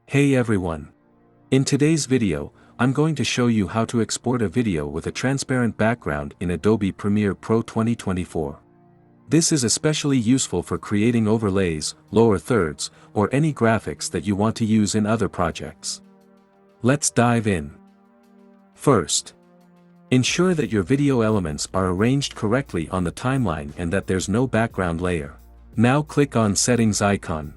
Hey everyone! In today's video, I'm going to show you how to export a video with a transparent background in Adobe Premiere Pro 2024. This is especially useful for creating overlays, lower thirds, or any graphics that you want to use in other projects. Let's dive in. First, ensure that your video elements are arranged correctly on the timeline and that there's no background layer. Now click on Settings icon.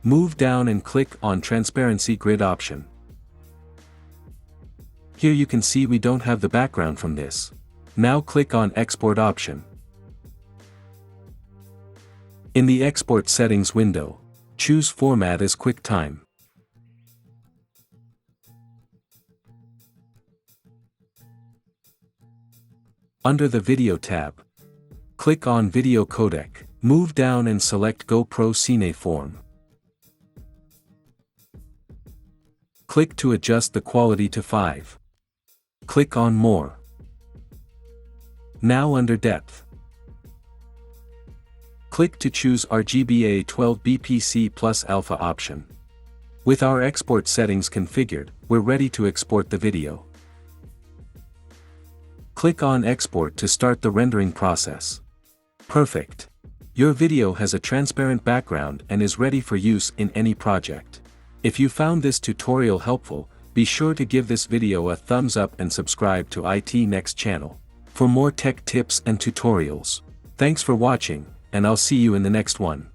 Move down and click on Transparency Grid option. Here you can see we don't have the background from this. Now click on Export option. In the Export Settings window, choose Format as QuickTime. Under the Video tab, click on Video Codec. Move down and select GoPro Cineform. Click to adjust the quality to 5. Click on More. Now under Depth, click to choose RGBA 12 BPC plus Alpha option. With our export settings configured, we're ready to export the video. Click on Export to start the rendering process. Perfect! Your video has a transparent background and is ready for use in any project. If you found this tutorial helpful, be sure to give this video a thumbs up and subscribe to IT Next channel for more tech tips and tutorials. Thanks for watching, and I'll see you in the next one.